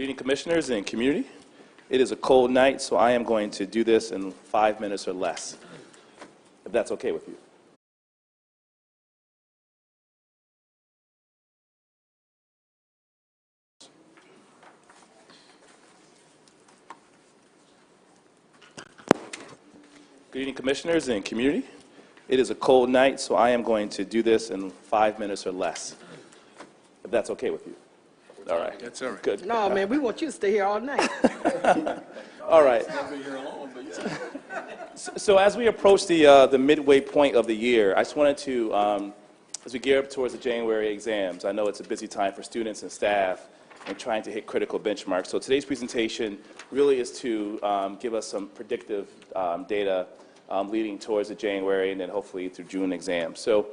Good evening, commissioners and community. It is a cold night, so I am going to do this in 5 minutes or less, if that's okay with you. Good evening, commissioners and community. It is a cold night, so I am going to do this in 5 minutes or less, if that's okay with you. All right. That's all right. Good. No, man, we want you to stay here all night. All right. So as we approach the midway point of the year, I just wanted to, as we gear up towards the January exams, I know it's a busy time for students and staff and trying to hit critical benchmarks. So today's presentation really is to give us some predictive data leading towards the January and then hopefully through June exams. So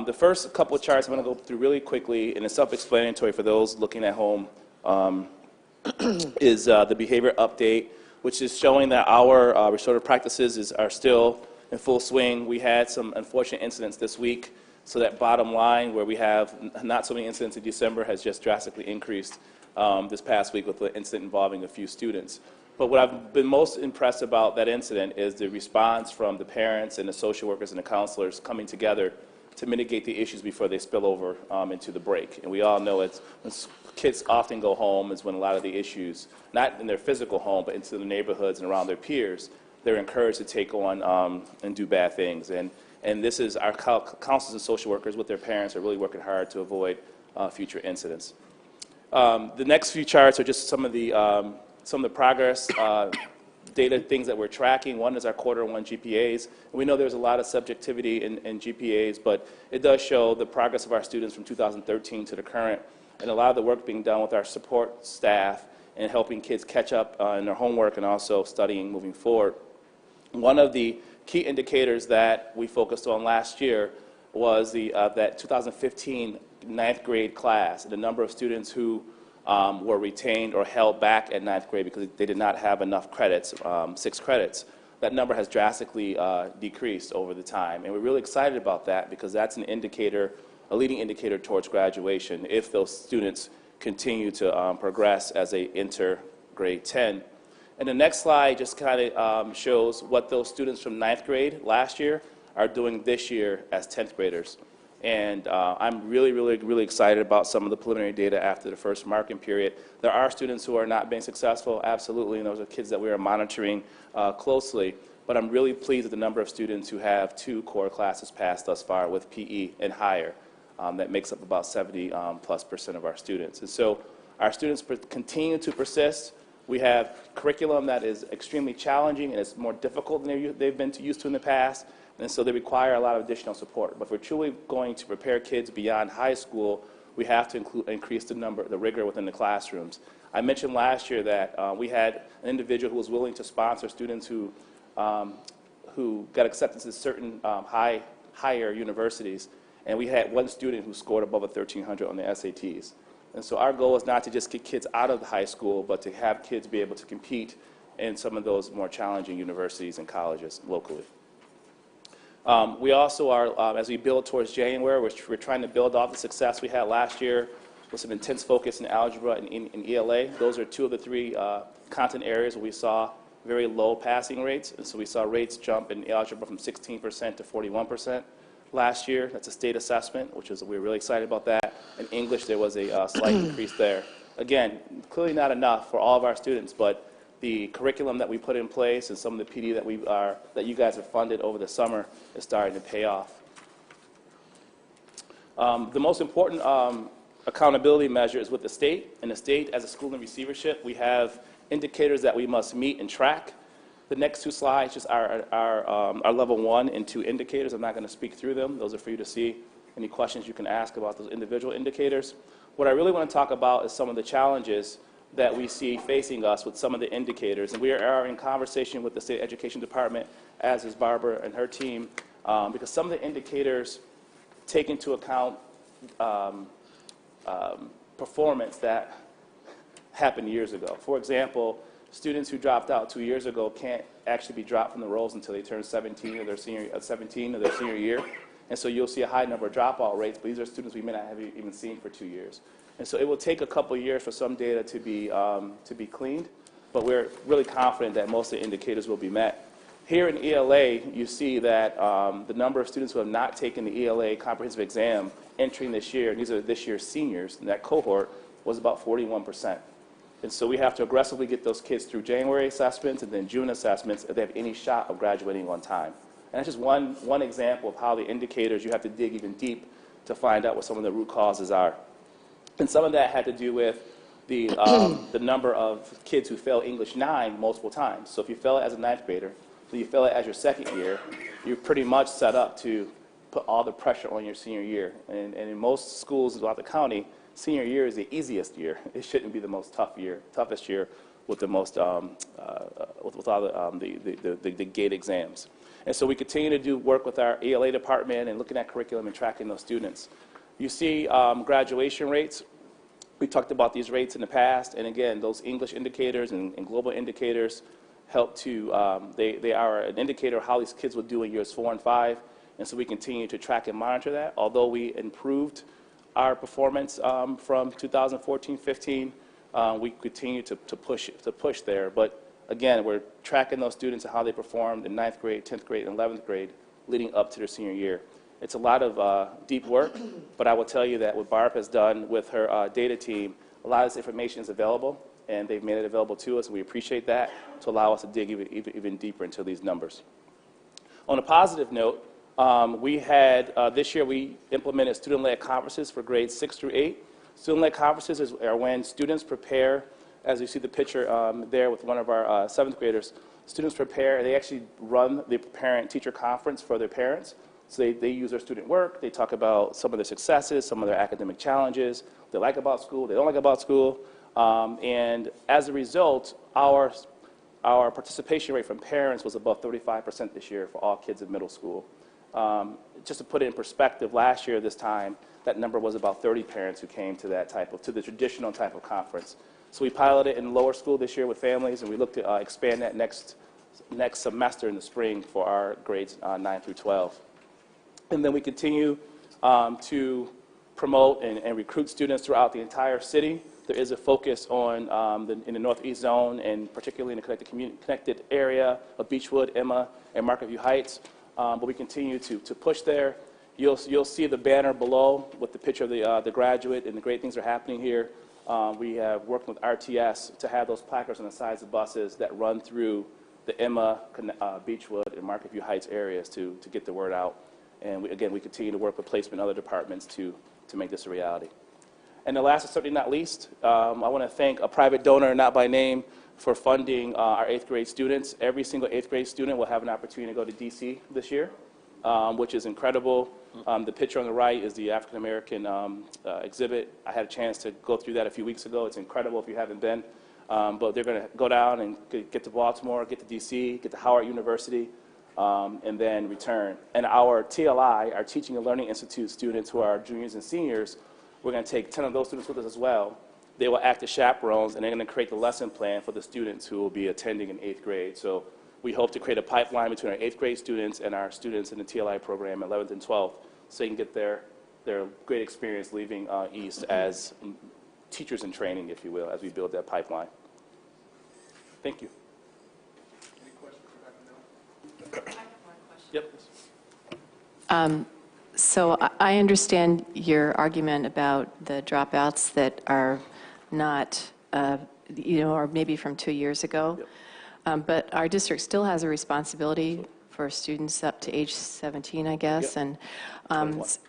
the first couple of charts I'm going to go through really quickly, and it's self-explanatory for those looking at home, is the behavior update, which is showing that our restorative practices are still in full swing. We had some unfortunate incidents this week, so that bottom line where we have not so many incidents in December has just drastically increased this past week with the incident involving a few students. But what I've been most impressed about that incident is the response from the parents and the social workers and the counselors coming together to mitigate the issues before they spill over into the break. And we all know it's when kids often go home is when a lot of the issues, not in their physical home, but into the neighborhoods and around their peers, they're encouraged to take on and do bad things. And this is our counselors and social workers with their parents are really working hard to avoid future incidents. The next few charts are just some of the progress data, things that we're tracking. One is our Q1 GPAs. And we know there's a lot of subjectivity in GPAs, but it does show the progress of our students from 2013 to the current, and a lot of the work being done with our support staff and helping kids catch up in their homework and also studying moving forward. One of the key indicators that we focused on last year was that 2015 ninth grade class, and the number of students who were retained or held back at ninth grade because they did not have enough credits, 6 credits. That number has drastically decreased over the time, and we're really excited about that because that's an indicator, a leading indicator towards graduation if those students continue to progress as they enter grade 10. And the next slide just kind of shows what those students from ninth grade last year are doing this year as 10th graders. And I'm really excited about some of the preliminary data after the first marking period. There are students who are not being successful, absolutely, and those are kids that we are monitoring closely. But I'm really pleased with the number of students who have 2 core classes passed thus far with PE and higher. That makes up about 70+% of our students. And so our students continue to persist. We have curriculum that is extremely challenging and it's more difficult than they've been used to in the past. And so they require a lot of additional support. But if we're truly going to prepare kids beyond high school, we have to increase the rigor within the classrooms. I mentioned last year that we had an individual who was willing to sponsor students who got accepted to certain higher universities. And we had one student who scored above a 1,300 on the SATs. And so our goal is not to just get kids out of the high school, but to have kids be able to compete in some of those more challenging universities and colleges locally. We also are, as we build towards January, we're trying to build off the success we had last year with some intense focus in algebra and in ELA. Those are 2 of the 3 content areas where we saw very low passing rates. And so we saw rates jump in algebra from 16% to 41% last year. That's a state assessment, we're really excited about that. In English, there was a slight increase there. Again, clearly not enough for all of our students, but the curriculum that we put in place and some of the PD that you guys have funded over the summer is starting to pay off. The most important accountability measure is with the state. And the state, as a school in receivership, we have indicators that we must meet and track. The next 2 slides just are our level 1 and 2 indicators. I'm not going to speak through them. Those are for you to see. Any questions you can ask about those individual indicators. What I really want to talk about is some of the challenges that we see facing us with some of the indicators. And we are in conversation with the State Education Department, as is Barbara and her team, because some of the indicators take into account performance that happened years ago. For example, students who dropped out 2 years ago can't actually be dropped from the rolls until they turn 17 of their senior year. And so you'll see a high number of dropout rates, but these are students we may not have even seen for 2 years. And so it will take a couple of years for some data to be cleaned, but we're really confident that most of the indicators will be met. Here in ELA, you see that the number of students who have not taken the ELA comprehensive exam entering this year, and these are this year's seniors, in that cohort, was about 41%. And so we have to aggressively get those kids through January assessments and then June assessments if they have any shot of graduating on time. And that's just one example of how the indicators, you have to dig even deep to find out what some of the root causes are. And some of that had to do with the number of kids who fail English 9 multiple times. So if you fail it as a ninth grader, so you fail it as your second year, you're pretty much set up to put all the pressure on your senior year. And in most schools throughout the county, senior year is the easiest year. It shouldn't be the most toughest year with the most with all the gate exams. And so we continue to do work with our ELA department and looking at curriculum and tracking those students. You see graduation rates. We talked about these rates in the past, and again, those English indicators and global indicators help to, they are an indicator of how these kids will do in years 4 and 5, and so we continue to track and monitor that. Although we improved our performance from 2014-15, we continue to push there. But again, we're tracking those students and how they performed in 9th grade, 10th grade, and 11th grade leading up to their senior year. It's a lot of deep work, but I will tell you that what Barb has done with her data team, a lot of this information is available, and they've made it available to us, and we appreciate that, to allow us to dig even deeper into these numbers. On a positive note, we had, this year we implemented student-led conferences for grades 6 through 8. Student-led conferences are when students prepare, as you see the picture there with one of our 7th graders, students prepare, they actually run the parent-teacher conference for their parents. So they use their student work, they talk about some of their successes, some of their academic challenges, what they like about school, they don't like about school, and as a result, our participation rate from parents was above 35% this year for all kids in middle school. Just to put it in perspective, last year this time, that number was about 30 parents who came to that to the traditional type of conference. So we piloted in lower school this year with families, and we look to expand that next semester in the spring for our grades 9 through 12. And then we continue to promote and recruit students throughout the entire city. There is a focus on in the Northeast Zone, and particularly in the connected area of Beechwood, Emma, and Market View Heights. But we continue to push there. You'll see the banner below with the picture of the graduate and the great things that are happening here. We have worked with RTS to have those placards on the sides of buses that run through the Emma, Beechwood, and Market View Heights areas to get the word out. And again, we continue to work with placement and other departments to make this a reality. And the last, but certainly not least, I want to thank a private donor, not by name, for funding our 8th grade students. Every single 8th grade student will have an opportunity to go to DC this year, which is incredible. The picture on the right is the African American exhibit. I had a chance to go through that a few weeks ago. It's incredible if you haven't been. But they're going to go down and get to Baltimore, get to DC, get to Howard University, and then return. And our TLI, our Teaching and Learning Institute students who are juniors and seniors, we're going to take 10 of those students with us as well. They will act as chaperones, and they're going to create the lesson plan for the students who will be attending in 8th grade. So we hope to create a pipeline between our 8th grade students and our students in the TLI program, 11th and 12th, so they can get their great experience leaving East as teachers in training, if you will, as we build that pipeline. Thank you. Any questions for Dr. Miller? I have one question. Yep. So I understand your argument about the dropouts that are not, or maybe from 2 years ago. Yep. But our district still has a responsibility for students up to age 17, I guess. Yep.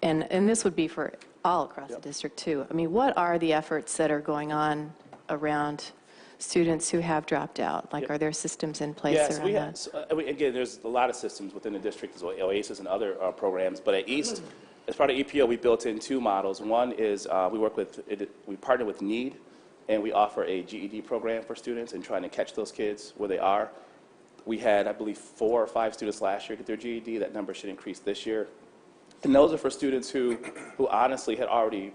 And this would be for all across Yep. the district, too. I mean, what are the efforts that are going on around students who have dropped out? Like, Yep. are there systems in place Yes, around we that? have. So, again, there's a lot of systems within the district, as well, OASIS and other programs. But at East, as part of EPO, we built in 2 models. One is we partner with NEED, and we offer a GED program for students and trying to catch those kids where they are. We had, I believe, 4 or 5 students last year get their GED. That number should increase this year. And those are for students who honestly had already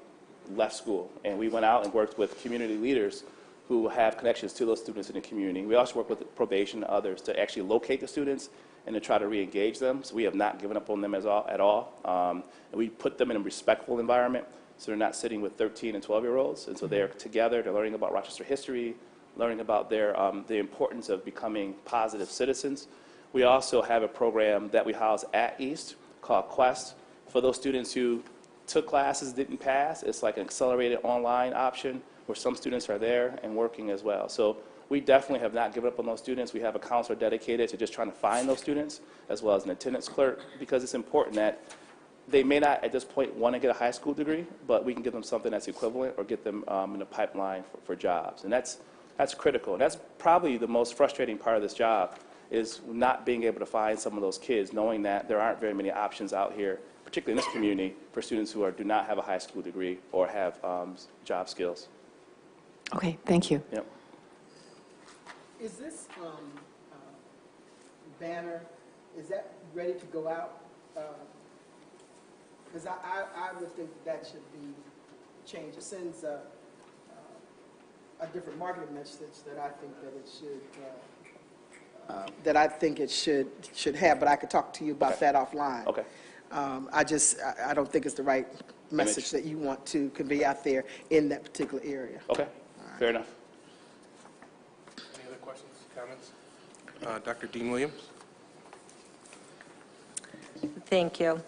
left school. And we went out and worked with community leaders who have connections to those students in the community. We also work with probation and others to actually locate the students and to try to re-engage them. So we have not given up on them at all. And we put them in a respectful environment so they're not sitting with 13 and 12-year-olds, and so they're together, they're learning about Rochester history, learning about the importance of becoming positive citizens. We also have a program that we house at East called Quest for those students who took classes, didn't pass. It's like an accelerated online option where some students are there and working as well. So we definitely have not given up on those students. We have a counselor dedicated to just trying to find those students, as well as an attendance clerk, because it's important that they may not at this point want to get a high school degree, but we can give them something that's equivalent or get them in the pipeline for jobs. And that's critical. And that's probably the most frustrating part of this job, is not being able to find some of those kids, knowing that there aren't very many options out here, particularly in this community, for students who do not have a high school degree or have job skills. Okay, thank you. Yep. Is this banner, is that ready to go out? Because I would think that should be changed. It sends a different marketing message that I think that it should have, but I could talk to you about that offline. Okay. I don't think it's the right message that you want to convey out there in that particular area. Okay. Right. Fair enough. Any other questions, comments? Dr. Dean Williams? Thank you.